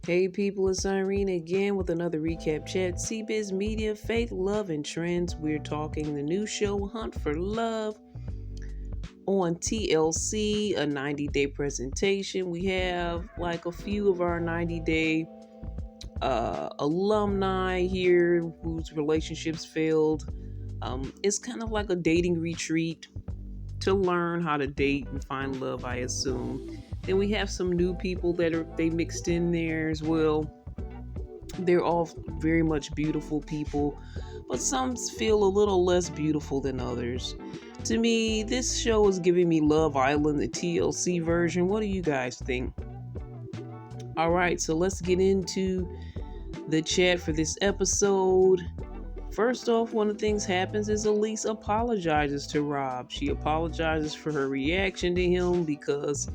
Hey people, it's Irene again with another recap chat. CBiz Media, Faith, Love, and Trends. We're talking the new show Hunt for Love on TLC, a 90-day presentation. We have like a few of our 90-day alumni here whose relationships failed. It's kind of like a dating retreat to learn how to date and find love, I assume. Then we have some new people they mixed in there as well. They're all very much beautiful people, but some feel a little less beautiful than others. To me, this show is giving me Love Island, the TLC version. What do you guys think? All right, so let's get into the chat for this episode. First off, one of the things happens is Elise apologizes to Rob. She apologizes for her reaction to him because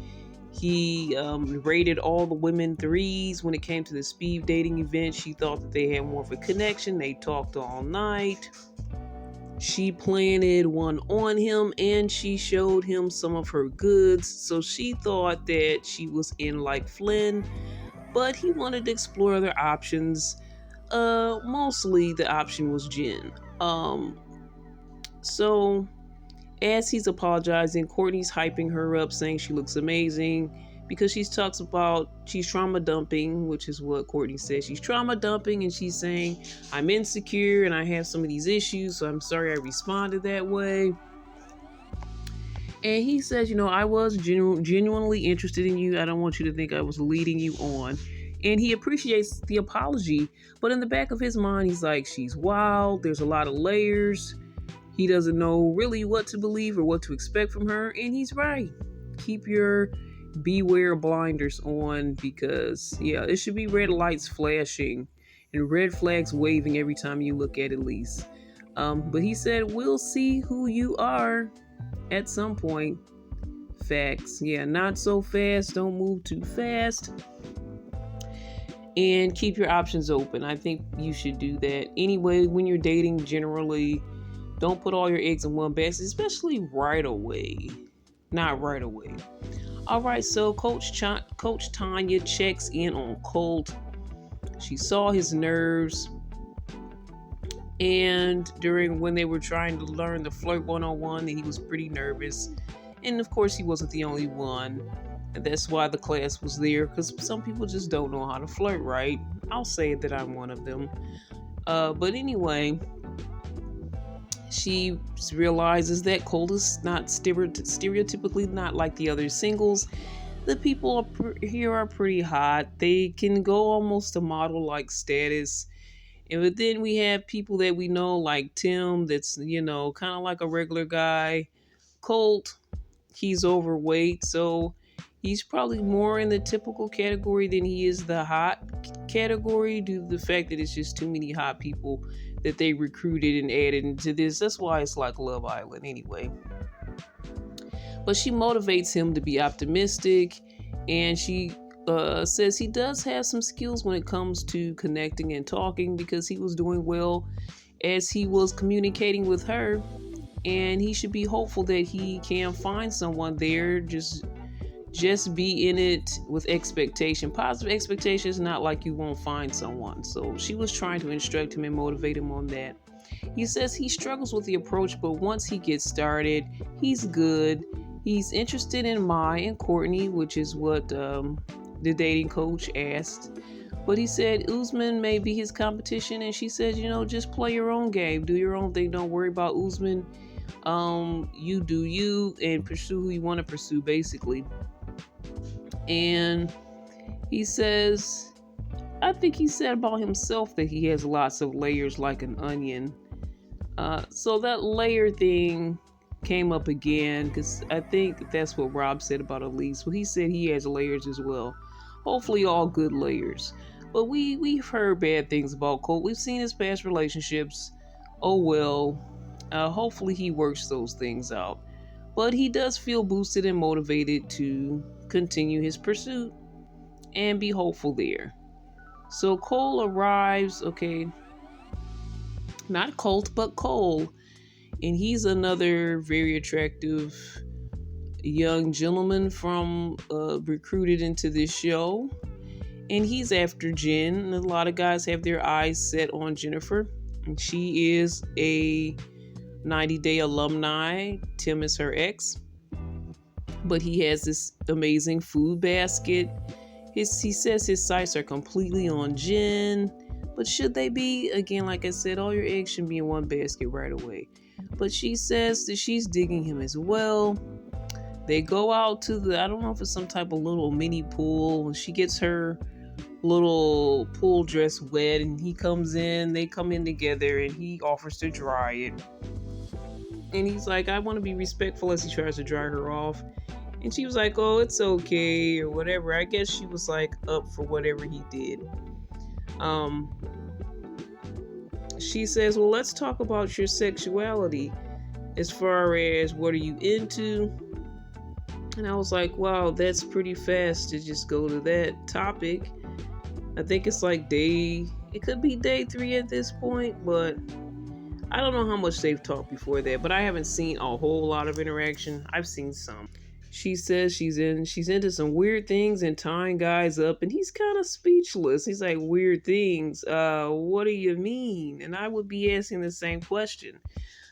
he rated all the women threes when it came to the speed dating event. She thought that they had more of a connection. They talked all night. She planted one on him and she showed him some of her goods. So she thought that she was in like Flynn, but he wanted to explore other options. Mostly the option was Jen. So as he's apologizing, Courtney's hyping her up, saying she looks amazing because she talks about she's trauma dumping, which is what Courtney says. She's trauma dumping and she's saying, I'm insecure and I have some of these issues, so I'm sorry I responded that way. And he says, I was genuinely interested in you. I don't want you to think I was leading you on. And he appreciates the apology, but in the back of his mind, he's like, she's wild. There's a lot of layers. He doesn't know really what to believe or what to expect from her. And he's right. Keep your beware blinders on because, it should be red lights flashing and red flags waving every time you look at Elise. But he said, we'll see who you are at some point. Facts. Yeah, not so fast. Don't move too fast. And keep your options open. I think you should do that. Anyway, when you're dating, generally, don't put all your eggs in one basket, especially right away. Not right away. All right, so Coach Tanya checks in on Colt. She saw his nerves. And when they were trying to learn the flirt 101, he was pretty nervous. And of course, he wasn't the only one. And that's why the class was there, because some people just don't know how to flirt right. I'll say that I'm one of them. But anyway, she realizes that Colt is not stereotypically not like the other singles. The people here are pretty hot. They can go almost to model-like status. But then we have people that we know like Tim that's, kind of like a regular guy. Colt, he's overweight, so he's probably more in the typical category than he is the hot category due to the fact that it's just too many hot people that they recruited and added into this. That's why it's like Love Island anyway. But she motivates him to be optimistic, and she says he does have some skills when it comes to connecting and talking because he was doing well as he was communicating with her, and he should be hopeful that he can find someone there. Just be in it with expectation. Positive expectations, not like you won't find someone. So she was trying to instruct him and motivate him on that. He says he struggles with the approach, but once he gets started, he's good. He's interested in Mai and Courtney, which is what the dating coach asked. But he said Usman may be his competition, and she says, just play your own game, do your own thing, don't worry about Usman. You do you and pursue who you want to pursue, basically. And he says, I think he said about himself that he has lots of layers like an onion. So that layer thing came up again because I think that's what Rob said about Elise. Well, he said he has layers as well. Hopefully all good layers. But we've heard bad things about Colt. We've seen his past relationships. Oh well. Hopefully he works those things out. But he does feel boosted and motivated to continue his pursuit and be hopeful there. So Cole arrives, not Colt, but Cole. And he's another very attractive young gentleman from recruited into this show. And he's after Jen. And a lot of guys have their eyes set on Jennifer. And she is a 90-day alumni. Tim is her ex. But he has this amazing food basket. He says his sights are completely on Jen. But should they be? Again, like I said, all your eggs should be in one basket right away. But she says that she's digging him as well. They go out to I don't know if it's some type of little mini pool. She gets her little pool dress wet and he comes in. They come in together and he offers to dry it. And he's like, I want to be respectful as he tries to dry her off. And she was like, oh, it's okay or whatever. I guess she was like up for whatever he did. She says, well, let's talk about your sexuality as far as what are you into? And I was like, wow, that's pretty fast to just go to that topic. I think it's like it could be day 3 at this point, but I don't know how much they've talked before that, but I haven't seen a whole lot of interaction. I've seen some. She says she's into some weird things and tying guys up, and he's kind of speechless. He's like, weird things? What do you mean? And I would be asking the same question.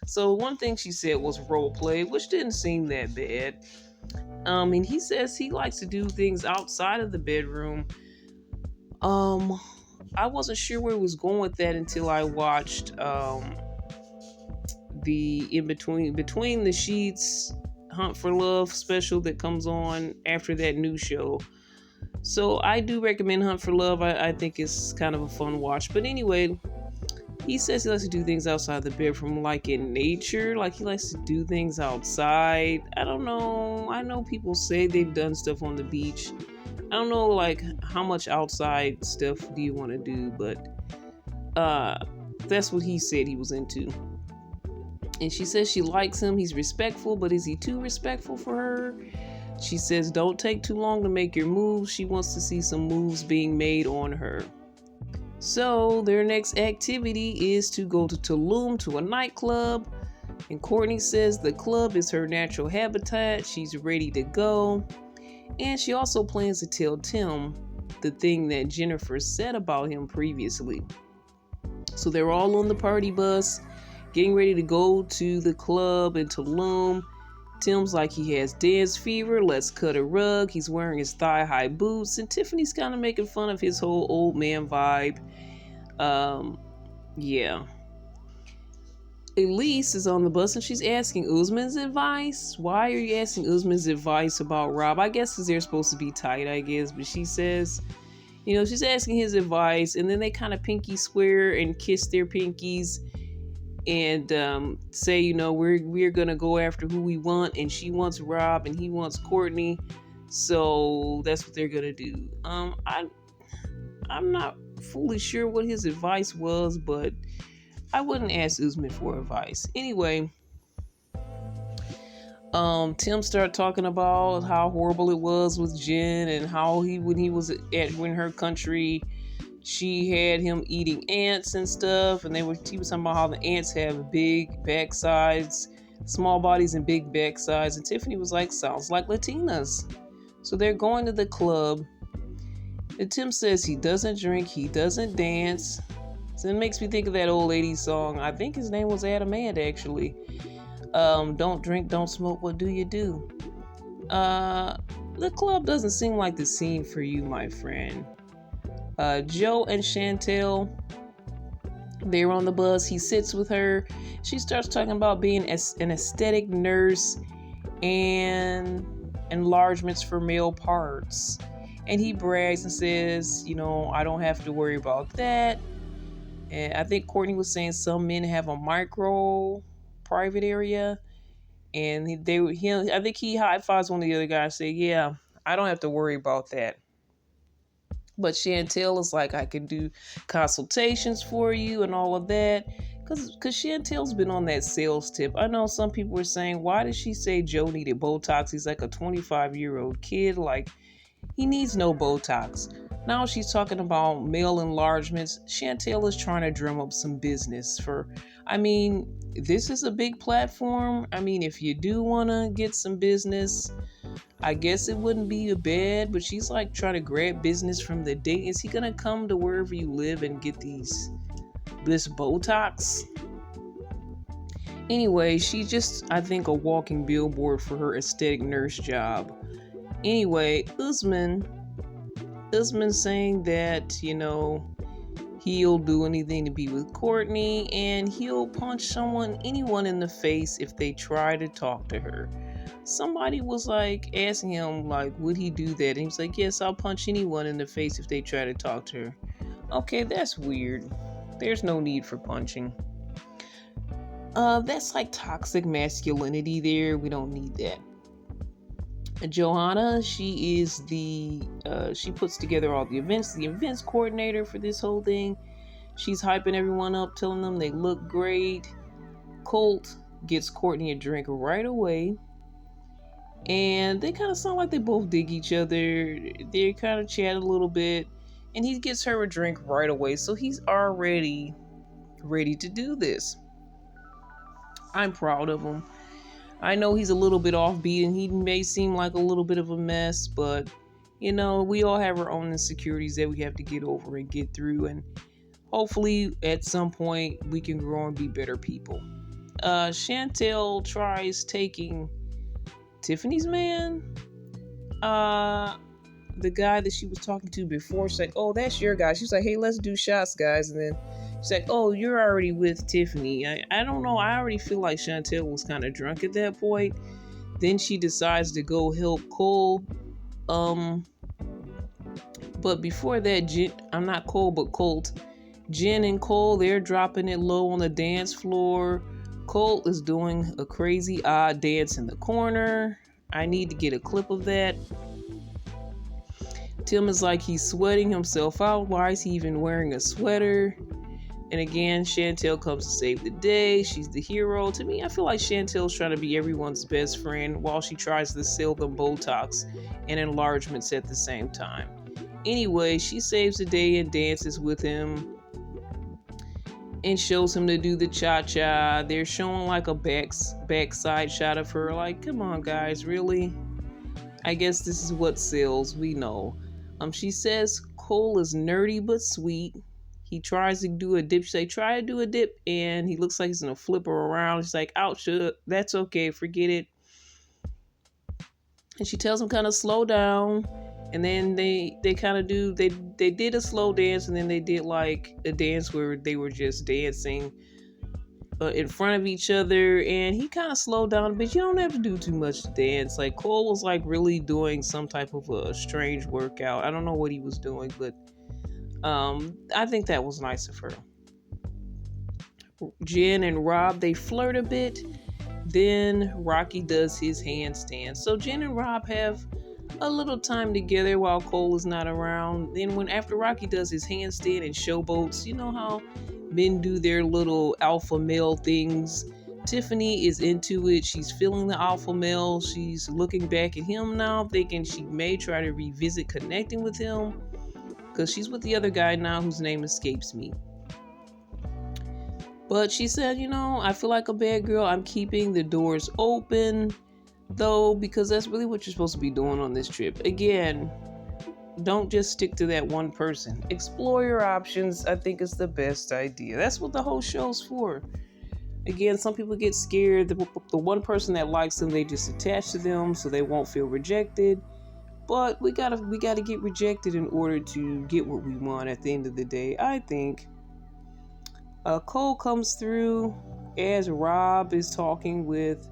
So one thing she said was role play, which didn't seem that bad. And he says he likes to do things outside of the bedroom. I wasn't sure where he was going with that until I watched the between the sheets Hunt for Love special that comes on after that new show. So I do recommend Hunt for Love. I think it's kind of a fun watch. But anyway, he says he likes to do things outside the bedroom, like in nature. Like he likes to do things outside. I don't know. I know people say they've done stuff on the beach. I don't know, like, how much outside stuff do you want to do, but that's what he said he was into. And she says she likes him. He's respectful, but is he too respectful for her? She says don't take too long to make your moves. She wants to see some moves being made on her. So their next activity is to go to Tulum to a nightclub. And Courtney says the club is her natural habitat. She's ready to go. And she also plans to tell Tim the thing that Jennifer said about him previously. So they're all on the party bus, getting ready to go to the club in Tulum. Tim's like he has dance fever. Let's cut a rug. He's wearing his thigh-high boots. And Tiffany's kind of making fun of his whole old man vibe. Yeah. Elise is on the bus and she's asking Usman's advice. Why are you asking Usman's advice about Rob? I guess because they're supposed to be tight, I guess. But she says, she's asking his advice. And then they kind of pinky swear and kiss their pinkies. And say, we're going to go after who we want. And she wants Rob and he wants Courtney. So that's what they're going to do. I'm not fully sure what his advice was, but I wouldn't ask Usman for advice. Anyway, Tim started talking about how horrible it was with Jen and how when he was in her country, she had him eating ants and stuff. And he was talking about how the ants have big backsides, small bodies and big backsides. And Tiffany was like, sounds like Latinas. So they're going to the club. And Tim says he doesn't drink, he doesn't dance. So it makes me think of that old lady song. I think his name was Adam Ant, actually. Don't drink, don't smoke, what do you do? The club doesn't seem like the scene for you, my friend. Joe and Chantel, they're on the bus. He sits with her. She starts talking about being an aesthetic nurse and enlargements for male parts. And he brags and says, I don't have to worry about that. And I think Courtney was saying some men have a micro private area. And I think he high fives one of the other guys, say, yeah, I don't have to worry about that. But Chantel is like, I can do consultations for you and all of that. Because Chantel's been on that sales tip. I know some people were saying, why did she say Joe needed Botox? He's like a 25-year-old kid. Like, he needs no Botox. Now she's talking about male enlargements. Chantel is trying to drum up some business this is a big platform. If you do want to get some business, I guess it wouldn't be a bad, but she's like trying to grab business from the date. Is he gonna come to wherever you live and get this Botox? Anyway, she's just, I think, a walking billboard for her aesthetic nurse job. Anyway, Usman saying that, he'll do anything to be with Courtney, and he'll punch anyone in the face if they try to talk to her. Somebody was like asking him, like, would he do that? And he was like, yes, I'll punch anyone in the face if they try to talk to her. Okay, that's weird. There's no need for punching. That's like toxic masculinity there. We don't need that. Johanna, she is she puts together all the events coordinator for this whole thing. She's hyping everyone up, telling them they look great. Colt gets Courtney a drink right away. And they kind of sound like they both dig each other. They kind of chat a little bit. And he gets her a drink right away. So he's already ready to do this. I'm proud of him. I know he's a little bit offbeat and he may seem like a little bit of a mess, but we all have our own insecurities that we have to get over and get through, and hopefully at some point we can grow and be better people. Chantel tries taking Tiffany's man, the guy that she was talking to before. She's like, oh, that's your guy. She's like, hey, let's do shots, guys. And then she's like, oh, you're already with Tiffany. I don't know. I already feel like Chantel was kind of drunk at that point. Then she decides to go help Cole. But before that, I'm not Cole, but Colt. Jen and Cole, they're dropping it low on the dance floor. Colt is doing a crazy odd dance in the corner. I need to get a clip of that. Tim is like, he's sweating himself out. Why is he even wearing a sweater? And again, Chantel comes to save the day. She's the hero. To me, I feel like Chantel's trying to be everyone's best friend while she tries to sell them Botox and enlargements at the same time. Anyway, she saves the day and dances with him and shows him to do the cha-cha. They're showing like a backside shot of her. Like, come on, guys, really? I guess this is what sells. We know. She says Cole is nerdy but sweet. He tries to do a dip. She say, try to do a dip, and he looks like he's gonna flip her around. She's like, ouch, that's okay, forget it. And she tells him kind of slow down. And then they kind of they did a slow dance, and then they did like a dance where they were just dancing in front of each other, and he kind of slowed down a bit. You don't have to do too much to dance. Like, Cole was like really doing some type of a strange workout. I don't know what he was doing, but I think that was nice of her. Jen and Rob, they flirt a bit. Then Rocky does his handstand. So Jen and Rob have a little time together while Cole is not around. Then after Rocky does his handstand and showboats, you know how men do their little alpha male things. Tiffany is into it. She's feeling the alpha male. She's looking back at him now, thinking she may try to revisit connecting with him, because she's with the other guy now whose name escapes me. But she said, I feel like a bad girl. I'm keeping the doors open, though, because that's really what you're supposed to be doing on this trip. Again, don't just stick to that one person. Explore your options. I think it's the best idea. That's what the whole show's for. Again, some people get scared. The one person that likes them, they just attach to them so they won't feel rejected. But we gotta get rejected in order to get what we want at the end of the day, I think. Cole comes through as Rob is talking with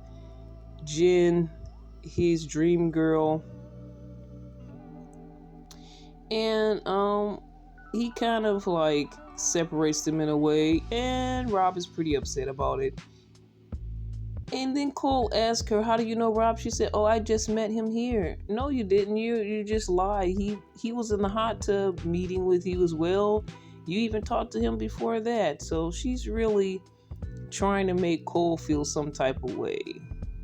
Jen, his dream girl. And he kind of like separates them in a way, and Rob is pretty upset about it. And then Cole asks her, how do you know Rob? She said, oh, I just met him here. No, you didn't. You just lied. He was in the hot tub meeting with you as well. You even talked to him before that. So she's really trying to make Cole feel some type of way.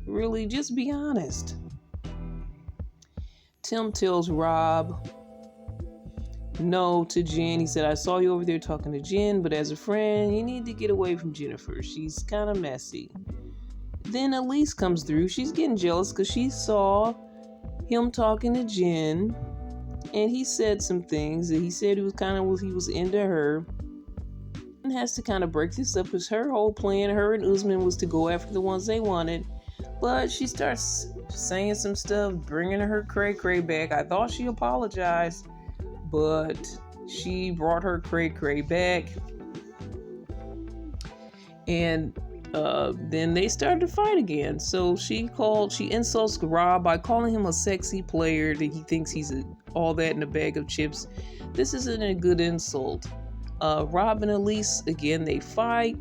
Really, just be honest. Tim tells Rob no to Jen. He said, I saw you over there talking to Jen, but as a friend, you need to get away from Jennifer. She's kind of messy. Then Elise comes through. She's getting jealous because she saw him talking to Jen, and he said some things. He said he was into her, and has to kind of break this up because her whole plan, her and Usman, was to go after the ones they wanted. But she starts saying some stuff, bringing her cray cray back. I thought she apologized, but she brought her cray cray back. And then they started to fight again. So she insults Rob by calling him a sexy player, that he thinks he's all that in a bag of chips. This isn't a good insult. Rob and Elise, again, they fight.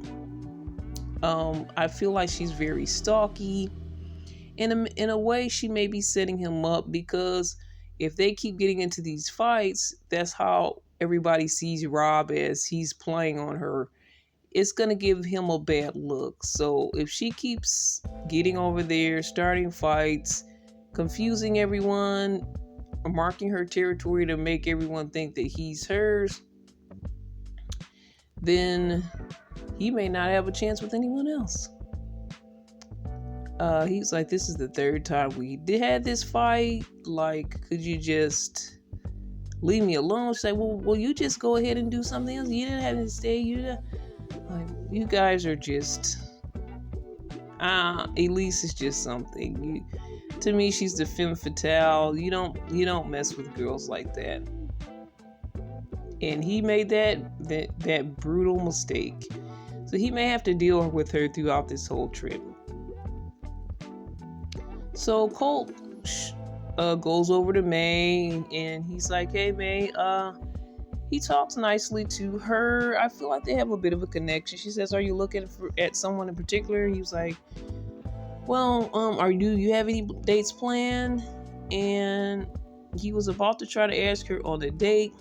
I feel like she's very stalky. In a way, she may be setting him up, because if they keep getting into these fights, that's how everybody sees Rob, as he's playing on her. It's going to give him a bad look. So if she keeps getting over there, starting fights, confusing everyone, marking her territory to make everyone think that he's hers, then he may not have a chance with anyone else. He's like, this is the third time we had this fight. Like, could you just leave me alone? She's like, well, you just go ahead and do something else. You didn't have to stay. You guys are just, Elise is just something. To me, she's the femme fatale. You don't mess with girls like that. And he made that brutal mistake. So he may have to deal with her throughout this whole trip. So Colt goes over to May, and he's like, hey, May, he talks nicely to her. I feel like they have a bit of a connection. She says, are you looking at someone in particular? He was like, well, do you have any dates planned? And he was about to try to ask her on a date.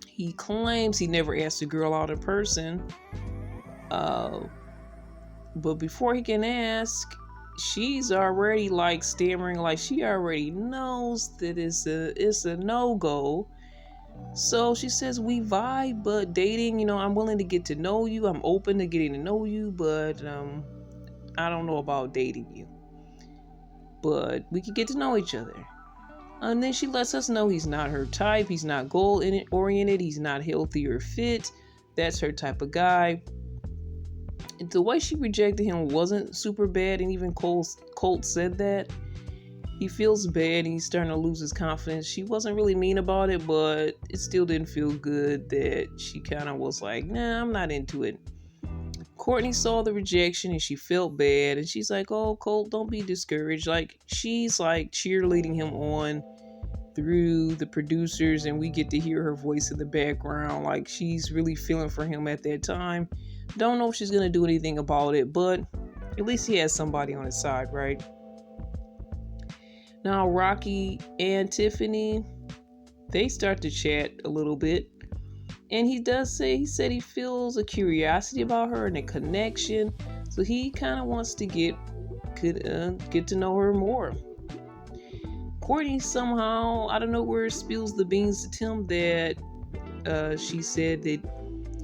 He claims he never asked a girl out in person. But before he can ask, she's already like stammering, like she already knows that it's a no-go. So she says, we vibe, but dating, I'm willing to get to know you. I'm open to getting to know you, but I don't know about dating you. But we could get to know each other. And then she lets us know he's not her type. He's not goal-oriented. He's not healthy or fit. That's her type of guy. The way she rejected him wasn't super bad, and even Colt said that. He feels bad, and he's starting to lose his confidence. She wasn't really mean about it, but it still didn't feel good that she kind of was like, nah, I'm not into it. Courtney saw the rejection, and she felt bad, and she's like, oh, Colt, don't be discouraged. Like, she's like cheerleading him on through the producers, and we get to hear her voice in the background. Like, she's really feeling for him at that time. Don't know if she's going to do anything about it, but at least he has somebody on his side, right? Now, Rocky and Tiffany, they start to chat a little bit. And he said he feels a curiosity about her and a connection. So he kind of wants to get to know her more. Courtney somehow, out of nowhere, spills the beans to Tim that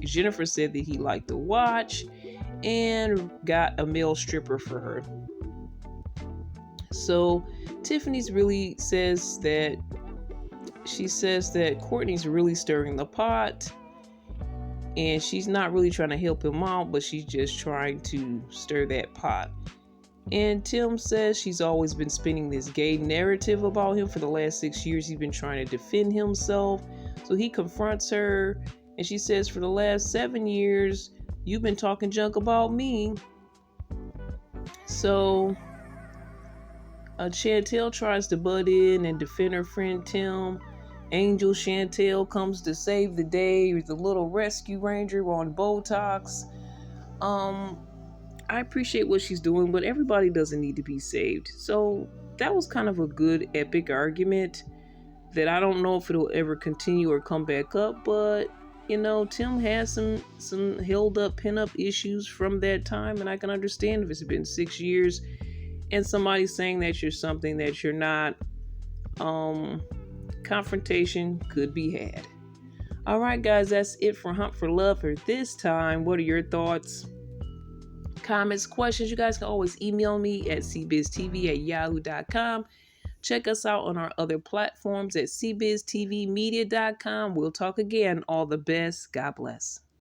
Jennifer said that he liked the watch and got a male stripper for her. So Tiffany's really says that Courtney's really stirring the pot, and she's not really trying to help him out, but she's just trying to stir that pot. And Tim says she's always been spinning this gay narrative about him for the last 6 years. He's been trying to defend himself. So he confronts her, and she says, for the last 7 years, you've been talking junk about me. So Chantel tries to butt in and defend her friend Tim. Angel Chantel comes to save the day with the little rescue ranger on Botox. I appreciate what she's doing, but everybody doesn't need to be saved. So that was kind of a good epic argument that I don't know if it'll ever continue or come back up, but Tim has some held up pin-up issues from that time, and I can understand if it's been 6 years and somebody's saying that you're something that you're not. Confrontation could be had. All right, guys, that's it for Hunt for Love for this time. What are your thoughts? Comments, questions? You guys can always email me at cbiztv@yahoo.com. Check us out on our other platforms at cbiztvmedia.com. We'll talk again. All the best. God bless.